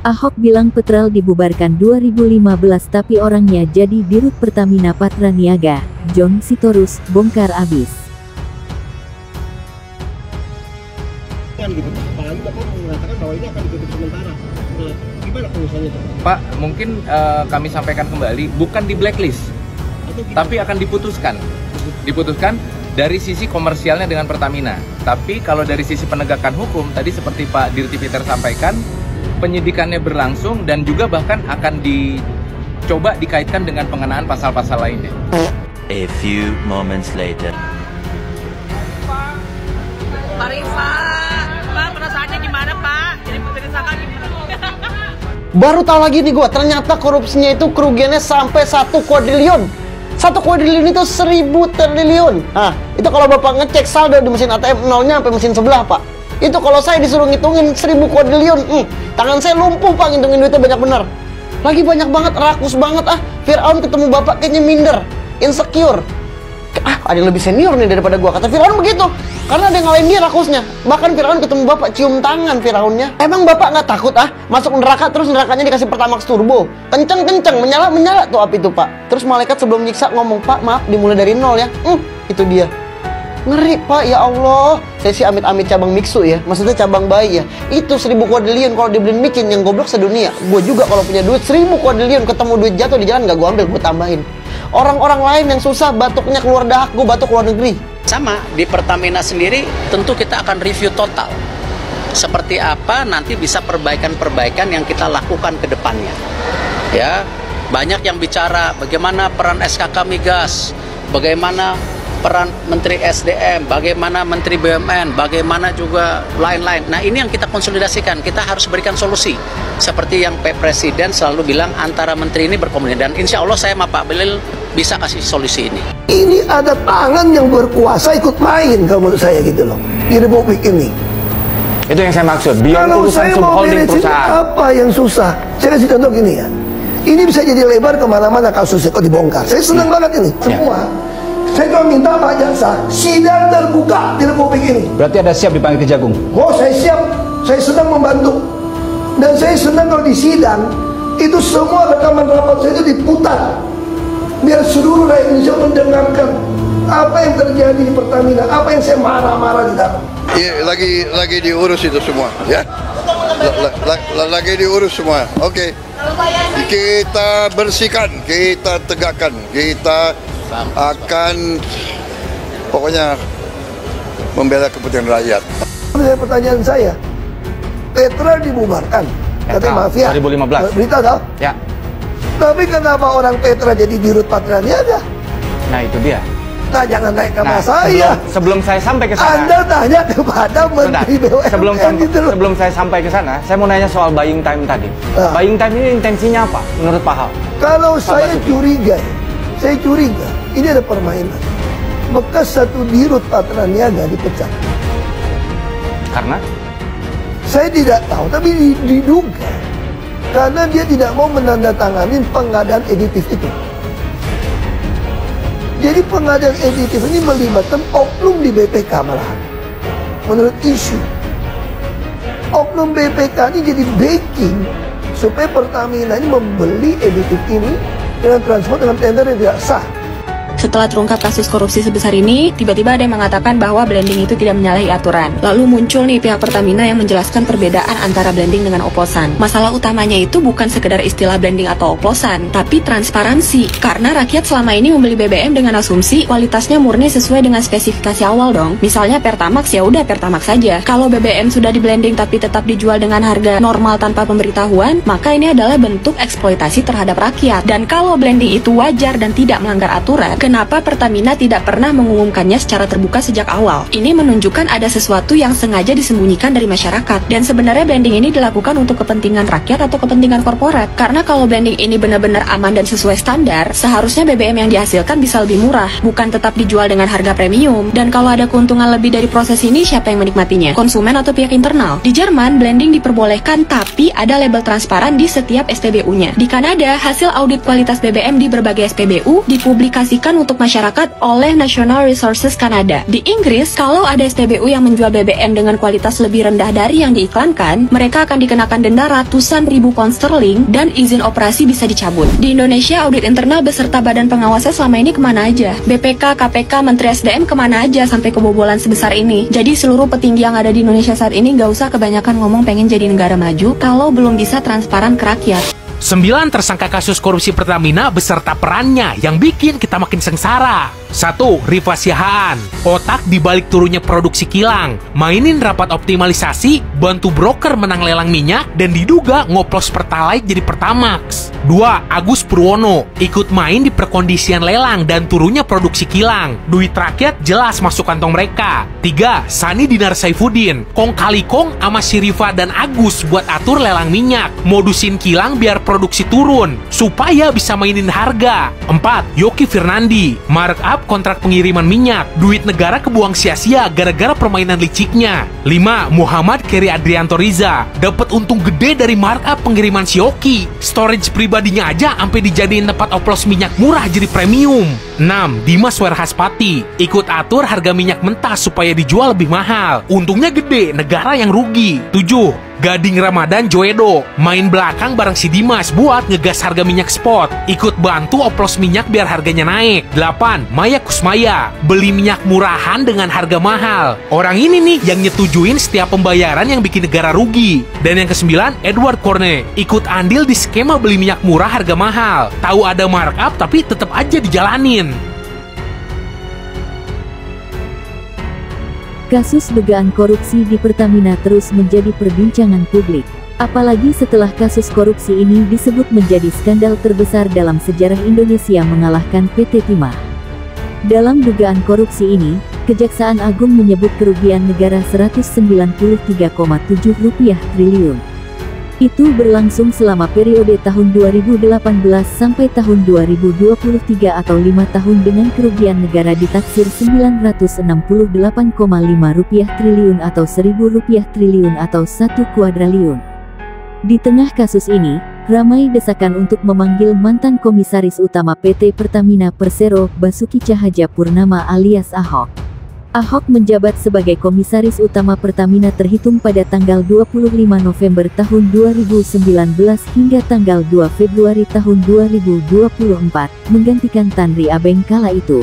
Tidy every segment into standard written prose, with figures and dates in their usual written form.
Ahok bilang Petrel dibubarkan 2015 tapi orangnya jadi Dirut Pertamina Patraniaga. John Sitorus bongkar abis. Pak, mungkin kami sampaikan kembali, bukan di blacklist, tapi akan diputuskan dari sisi komersialnya dengan Pertamina. Tapi kalau dari sisi penegakan hukum, tadi seperti Pak Dirti Peter sampaikan, penyidikannya berlangsung dan juga bahkan akan dicoba dikaitkan dengan pengenaan pasal-pasal lainnya. A few moments later. Pak Rifa, Pak perasaannya gimana Pak? Jadi tersangka gimana? Baru tahu lagi nih gue, ternyata korupsinya itu kerugiannya sampai 1 kuadriliun. 1 kuadriliun itu 1000 triliun. Nah, itu kalau Bapak ngecek saldo di mesin ATM nolnya sampai mesin sebelah, Pak. Itu kalau saya disuruh ngitungin 1000 kuadriliun, tangan saya lumpuh, Pak, ngitungin duitnya banyak bener. Lagi banyak banget, rakus banget Firaun ketemu Bapak kayaknya minder, insecure. Ada yang lebih senior nih daripada gua, kata Firaun begitu. Karena ada yang ngalahin dia rakusnya. Bahkan Firaun ketemu Bapak cium tangan Firaunnya. Emang Bapak nggak takut masuk neraka terus nerakanya dikasih Pertamax turbo, kenceng-kenceng, menyala tuh api itu, Pak. Terus malaikat sebelum nyiksa ngomong, Pak maaf dimulai dari nol ya. Itu dia. Ngeri, Pak, ya Allah. Saya sih amit-amit cabang Mixu ya, maksudnya cabang bayi ya. Itu 1000 kuadriliun kalau dibeliin micin yang goblok sedunia. Gue juga kalau punya duit 1000 kuadriliun, ketemu duit jatuh di jalan gak gue ambil, gue tambahin. Orang-orang lain yang susah batuknya keluar dahak, gue batuk keluar negeri. Sama, di Pertamina sendiri tentu kita akan review total. Seperti apa nanti bisa perbaikan-perbaikan yang kita lakukan ke depannya. Ya, banyak yang bicara bagaimana peran SKK Migas, bagaimana peran Menteri SDM, bagaimana Menteri BUMN, bagaimana juga lain-lain. Nah, ini yang kita konsolidasikan, kita harus berikan solusi. Seperti yang Pak Presiden selalu bilang, antara menteri ini berkomunikasi. Dan insya Allah saya sama Pak Belil bisa kasih solusi ini. Ini ada tangan yang berkuasa ikut main kalau menurut saya gitu loh, di Republik ini. Itu yang saya maksud, biar kalau urusan saya mau subholding perusahaan. Apa yang susah? Saya kasih contoh gini ya. Ini bisa jadi lebar kemana-mana kasusnya kok dibongkar. Saya senang banget ini, semua. Saya cuma minta Pak Jaksa, sidang terbuka di Republik ini. Berarti ada siap dipanggil Kejagung? Oh, saya siap. Saya sedang membantu. Dan saya senang kalau di sidang, itu semua rekaman rapat saya itu diputar. Biar seluruh rakyat Indonesia mendengarkan apa yang terjadi di Pertamina, apa yang saya marah-marah di dalam. Iya, lagi diurus itu semua, ya. Lagi diurus semua. Oke. Kita bersihkan, kita tegakkan, kita akan pokoknya membela kepentingan rakyat. Pertanyaan saya, Petrel dibubarkan, katanya mafia. 2015. Berita tau? Ya. Tapi kenapa orang Petrel jadi Dirut Patraniaga? Nah itu dia. Nah jangan naik nama saya. Sebelum saya sampai ke sana, Anda tanya kepada Menteri BUMN gitu loh. Sebelum saya sampai ke sana, saya mau nanya soal buying time tadi. Buying time ini intensinya apa menurut Pak Hal? Kalau saya curiga, ini ada permainan. Bekas satu Dirut Patraniaga dipecat. Karena? Saya tidak tahu, tapi diduga karena dia tidak mau menandatangani pengadaan editif itu. Jadi pengadaan editif ini melibatkan oknum di BPK malahan. Menurut isu, oknum BPK ini jadi backing supaya Pertamina ini membeli editif ini dengan transport dengan tender yang tidak sah. Setelah terungkap kasus korupsi sebesar ini, tiba-tiba ada yang mengatakan bahwa blending itu tidak menyalahi aturan. Lalu muncul nih pihak Pertamina yang menjelaskan perbedaan antara blending dengan oplosan. Masalah utamanya itu bukan sekedar istilah blending atau oplosan, tapi transparansi. Karena rakyat selama ini membeli BBM dengan asumsi kualitasnya murni sesuai dengan spesifikasi awal dong. Misalnya Pertamax, ya udah Pertamax saja. Kalau BBM sudah di blending tapi tetap dijual dengan harga normal tanpa pemberitahuan, maka ini adalah bentuk eksploitasi terhadap rakyat. Dan kalau blending itu wajar dan tidak melanggar aturan, kenapa Pertamina tidak pernah mengumumkannya secara terbuka sejak awal? Ini menunjukkan ada sesuatu yang sengaja disembunyikan dari masyarakat. Dan sebenarnya blending ini dilakukan untuk kepentingan rakyat atau kepentingan korporat. Karena kalau blending ini benar-benar aman dan sesuai standar, seharusnya BBM yang dihasilkan bisa lebih murah, bukan tetap dijual dengan harga premium. Dan kalau ada keuntungan lebih dari proses ini, siapa yang menikmatinya? Konsumen atau pihak internal? Di Jerman, blending diperbolehkan, tapi ada label transparan di setiap SPBU-nya. Di Kanada, hasil audit kualitas BBM di berbagai SPBU dipublikasikan untuk untuk masyarakat oleh National Resources Canada. Di Inggris, kalau ada SPBU yang menjual BBM dengan kualitas lebih rendah dari yang diiklankan, mereka akan dikenakan denda ratusan ribu pound sterling dan izin operasi bisa dicabut. Di Indonesia, audit internal beserta badan pengawasnya selama ini kemana aja? BPK, KPK, Menteri SDM kemana aja sampai kebobolan sebesar ini? Jadi seluruh petinggi yang ada di Indonesia saat ini nggak usah kebanyakan ngomong pengen jadi negara maju kalau belum bisa transparan ke rakyat. 9 tersangka kasus korupsi Pertamina beserta perannya yang bikin kita makin sengsara. 1. Rifa Siahaan, otak dibalik turunnya produksi kilang, mainin rapat optimalisasi, bantu broker menang lelang minyak, dan diduga ngoplos Pertalite jadi Pertamax. 2. Agus Purwono, ikut main di perkondisian lelang dan turunnya produksi kilang. Duit rakyat jelas masuk kantong mereka. 3. Sani Dinar Saifuddin, kong kali kong sama si Rifa dan Agus buat atur lelang minyak, modusin kilang biar produksi turun, supaya bisa mainin harga. 4. Yoki Firnandi, markup kontrak pengiriman minyak, duit negara kebuang sia-sia gara-gara permainan liciknya. 5. Muhammad Keri Adrianto Riza, dapat untung gede dari markup pengiriman si Yoki, storage pribadinya aja sampai dijadiin tempat oplos minyak murah jadi premium. 6. Dimas Werhaspati, ikut atur harga minyak mentah supaya dijual lebih mahal, untungnya gede, negara yang rugi. 7. Gading Ramadan Joedo, main belakang bareng si Dimas buat ngegas harga minyak spot, ikut bantu oplos minyak biar harganya naik. 8. Maya Kusmaya, beli minyak murahan dengan harga mahal. Orang ini nih yang nyetujuin setiap pembayaran yang bikin negara rugi. Dan yang ke-9, Edward Corne, ikut andil di skema beli minyak murah harga mahal, tahu ada markup tapi tetap aja dijalanin. Kasus dugaan korupsi di Pertamina terus menjadi perbincangan publik. Apalagi setelah kasus korupsi ini disebut menjadi skandal terbesar dalam sejarah Indonesia mengalahkan PT Timah. Dalam dugaan korupsi ini, Kejaksaan Agung menyebut kerugian negara Rp193,7 triliun. Itu berlangsung selama periode tahun 2018 sampai tahun 2023 atau 5 tahun dengan kerugian negara ditaksir Rp968,5 triliun atau Rp1.000 triliun atau 1 kuadriliun. Di tengah kasus ini, ramai desakan untuk memanggil mantan Komisaris Utama PT Pertamina Persero, Basuki Cahayapurnama alias Ahok. Ahok menjabat sebagai Komisaris Utama Pertamina terhitung pada tanggal 25 November tahun 2019 hingga tanggal 2 Februari tahun 2024, menggantikan Tanri Abeng kala itu.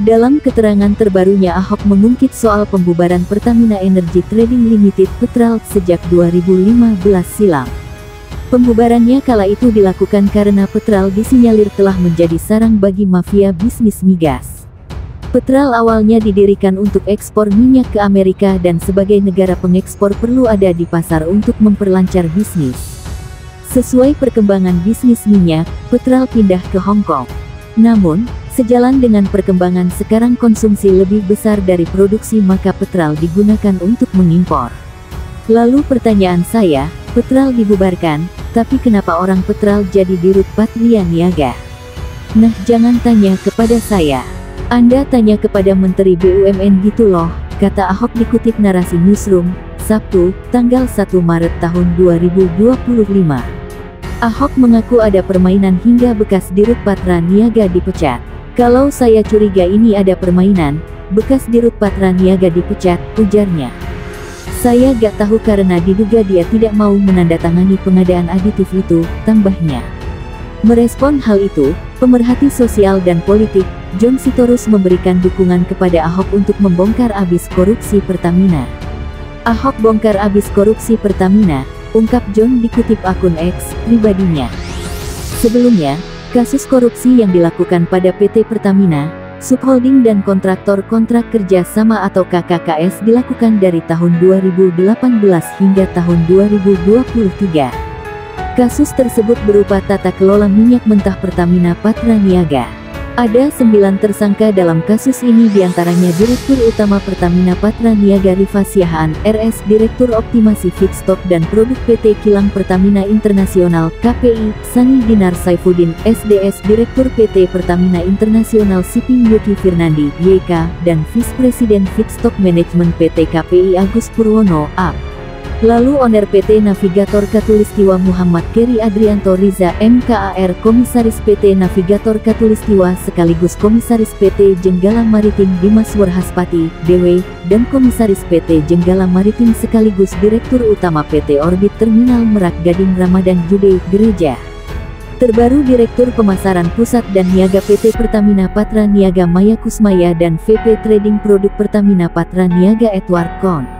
Dalam keterangan terbarunya Ahok mengungkit soal pembubaran Pertamina Energy Trading Limited Petral sejak 2015 silam. Pembubarannya kala itu dilakukan karena Petral disinyalir telah menjadi sarang bagi mafia bisnis migas. Petral awalnya didirikan untuk ekspor minyak ke Amerika dan sebagai negara pengekspor perlu ada di pasar untuk memperlancar bisnis. Sesuai perkembangan bisnis minyak, Petral pindah ke Hong Kong. Namun, sejalan dengan perkembangan sekarang konsumsi lebih besar dari produksi maka Petral digunakan untuk mengimpor. Lalu pertanyaan saya, Petral dibubarkan, tapi kenapa orang Petral jadi dirut Patria Niaga? Nah jangan tanya kepada saya. Anda tanya kepada Menteri BUMN gitu loh, kata Ahok dikutip Narasi Newsroom, Sabtu, tanggal 1 Maret tahun 2025. Ahok mengaku ada permainan hingga bekas dirut Patra Niaga dipecat. Kalau saya curiga ini ada permainan, bekas dirut Patra Niaga dipecat, ujarnya. Saya gak tahu karena diduga dia tidak mau menandatangani pengadaan aditif itu, tambahnya. Merespon hal itu, pemerhati sosial dan politik, John Sitorus memberikan dukungan kepada Ahok untuk membongkar abis korupsi Pertamina. Ahok bongkar abis korupsi Pertamina, ungkap John dikutip akun X pribadinya. Sebelumnya, kasus korupsi yang dilakukan pada PT Pertamina, subholding dan kontraktor kontrak kerja sama atau KKKS dilakukan dari tahun 2018 hingga tahun 2023. Kasus tersebut berupa tata kelola minyak mentah Pertamina Patra Niaga. Ada 9 tersangka dalam kasus ini diantaranya Direktur Utama Pertamina Patra Niaga Rifa Siahaan, RS Direktur Optimasi Feedstock dan Produk PT Kilang Pertamina Internasional, KPI, Sani Dinar Saifuddin, SDS Direktur PT Pertamina Internasional Shipping Yoki Firnandi, YK, dan Vice President Feedstock Management PT KPI Agus Purwono, AP. Lalu Owner PT Navigator Katulistiwa Muhammad Keri Adrianto Riza MKAR, Komisaris PT Navigator Katulistiwa sekaligus Komisaris PT Jenggala Maritim Dimas Warhaspati, DW, dan Komisaris PT Jenggala Maritim sekaligus Direktur Utama PT Orbit Terminal Merak Gading Ramadan Jude Gereja. Terbaru Direktur Pemasaran Pusat dan Niaga PT Pertamina Patra Niaga Maya Kusmaya dan VP Trading Produk Pertamina Patra Niaga Edward Kon.